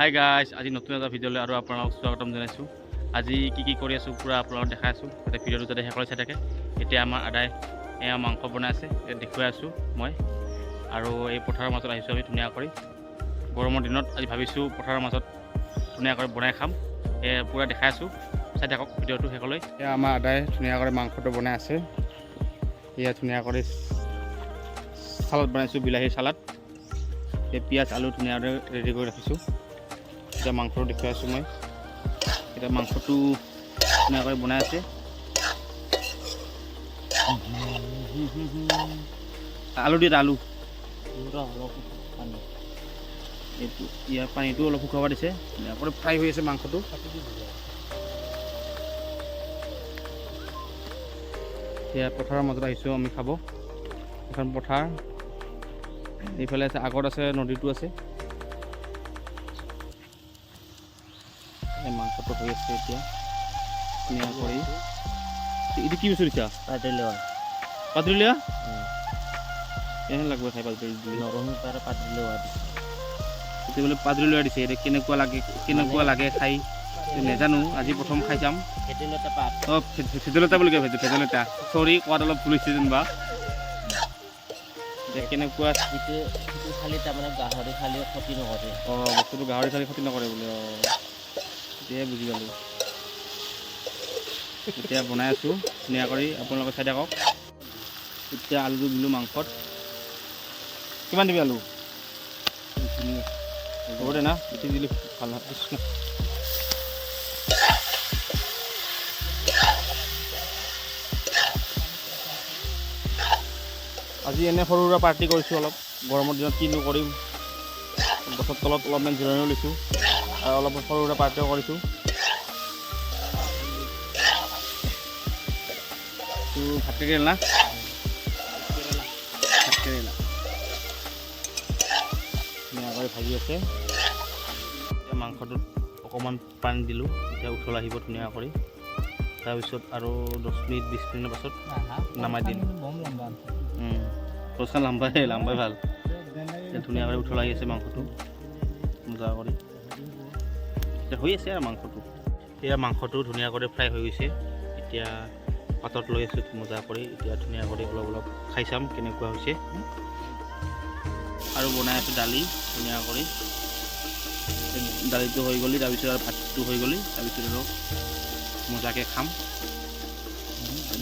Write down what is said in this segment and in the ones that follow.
Hi guys, আজি নতুন এটা ভিডিঅ'লৈ আৰু আপোনালোকক স্বাগতম জনাইছোঁ। আজি কি কৰি আছোঁ পূৰা আপোনালোকক দেখাই আছোঁ, যাতে ভিডিঅ'টো যাতে শেষলৈ চাই থাকে। এতিয়া আমাৰ আদাই এয়া মাংস বনাই আছে, দেখুৱাই আছোঁ মই। আৰু এই পথাৰৰ মাজত আহিছোঁ আমি ধুনীয়া কৰি। গৰমৰ দিনত আজি ভাবিছোঁ পথাৰৰ মাজত ধুনীয়াকৈ বনাই খাম, পূৰা দেখাই আছোঁ, চাই থাকক ভিডিঅ'টো শেষলৈ। এয়া আমাৰ আদাই ধুনীয়া কৰি মাংসটো বনাই আছে। এয়া ধুনীয়া কৰি চালাড বনাইছোঁ, বিলাহীৰ চালাড। পিঁয়াজ আলু ধুনীয়াকৈ ৰেডি কৰি ৰাখিছোঁ। এতিয়া মাংসটো দেখুৱাই আছোঁ মই। এতিয়া মাংসটো ধুনীয়াকৈ বনাই আছে। আলু দিয়ে আলু এইটো ইয়াৰ পানীটো অলপ শুকাব দিছে। ধুনীয়াকৈ ফ্ৰাই হৈ আছে মাংসটো। এতিয়া পথাৰৰ মাজত আহিছোঁ আমি খাব। এখন পথাৰ, এইফালে আছে, আগত আছে নদীটো আছে। মাংসটো হৈ আছে এতিয়া ধুনীয়া কৰি। এইটো কি বস্তু দিছা? পাতলিয়া কেনে লাগবে খাই? পাতলি নৰম পাতলিয়া এতিয়া বোলে পাতলিয়া দিছে। এতিয়া কেনেকুৱা লাগে খাই নাজানো, আজি প্ৰথম খাই চাম। অঁ, ভেদাইলতা বুলি কয়, ভেদাইলতা। চৰি কোৱাত অলপ ভুল হৈছে যেনিবা। এতিয়া কেনেকুৱা খালি তাৰমানে গাহৰি খালি ক্ষতি নকৰে। অঁ, বস্তুটো গাহৰি খালি ক্ষতি নকৰে বোলে। অঁ, এতিয়াই বুজি পালোঁ। এতিয়া বনাই আছোঁ ধুনীয়া কৰি, আপোনালোকে চাই থাকক। এতিয়া আলুটো দিলোঁ মাংসত। কিমান দিবি আলু? হ'ব দে না, বেছি দিলোঁ ভাল নহয়। আজি এনে সৰু সুৰা পাৰ্টি কৰিছোঁ অলপ। গৰমৰ দিনত কিনো কৰিম, গছৰ তলত অলপমান জিৰণিও লৈছোঁ আৰু অলপ সৰু সুৰা পাৰ্টিও কৰিছোঁ। ভাত কেৰেলা না, ভাত কেৰেলা ধুনীয়াকৈ ভাজি আছে। এতিয়া মাংসটোত অকণমান পানী দিলোঁ, এতিয়া উতল আহিব ধুনীয়া কৰি। তাৰপিছত আৰু 10 মিনিট 20 মিনিটৰ পাছত নমাই দিম। পইচা লাম্বাই ভাল। এতিয়া ধুনীয়াকৈ উতল আহি আছে মাংসটো মজা কৰি। এতিয়া হৈ আছে আৰু মাংসটো। এতিয়া মাংসটো ধুনীয়া কৰি ফ্ৰাই হৈ গৈছে। এতিয়া পাতত লৈ আছোঁ মজা কৰি। এতিয়া ধুনীয়া কৰি অলপ খাই চাম কেনেকুৱা হৈছে। আৰু বনাই আছোঁ দালি ধুনীয়া কৰি। দালিটো হৈ গ'লে তাৰপিছত আৰু ভাতটো হৈ গ'লে তাৰপিছত আৰু মজাকৈ খাম।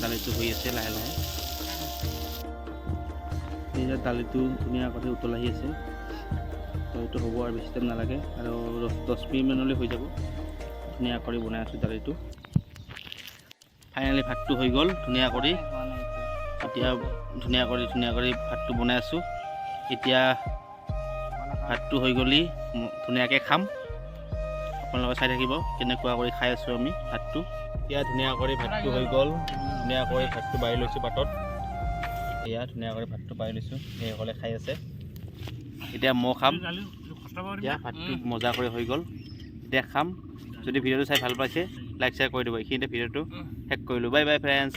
দালিটো হৈ আছে লাহে লাহে। এতিয়া দালিটো ধুনীয়া কৰি উতল আহি আছে। দালিটো হ'ব আৰু বেছি টাইম নালাগে, আৰু 10 মিনিট মানলৈ হৈ যাব। ধুনীয়া কৰি বনাই আছোঁ দালিটো। ফাইনেলি ভাতটো হৈ গ'ল ধুনীয়া কৰি। এতিয়া ধুনীয়া কৰি ভাতটো বনাই আছোঁ। এতিয়া ভাতটো হৈ গ'লে ধুনীয়াকৈ খাম। আপোনালোকে চাই থাকিব কেনেকুৱা কৰি খাই আছোঁ আমি ভাতটো। এতিয়া ধুনীয়া কৰি ভাতটো হৈ গ'ল। ধুনীয়া কৰি ভাতটো বাঢ়ি লৈছোঁ পাতত। এয়া ধুনীয়া কৰি ভাতটো বাঢ়ি লৈছোঁ, সেইসকলে খাই আছে। এতিয়া মই খাম। এতিয়া ভাতটো মজা কৰি হৈ গ'ল, এতিয়া খাম। যদি ভিডিঅ'টো চাই ভাল পাইছে লাইক শ্বেয়াৰ কৰি দিব। এইখিনিতে ভিডিঅ'টো শেষ কৰিলোঁ। Bye bye friends.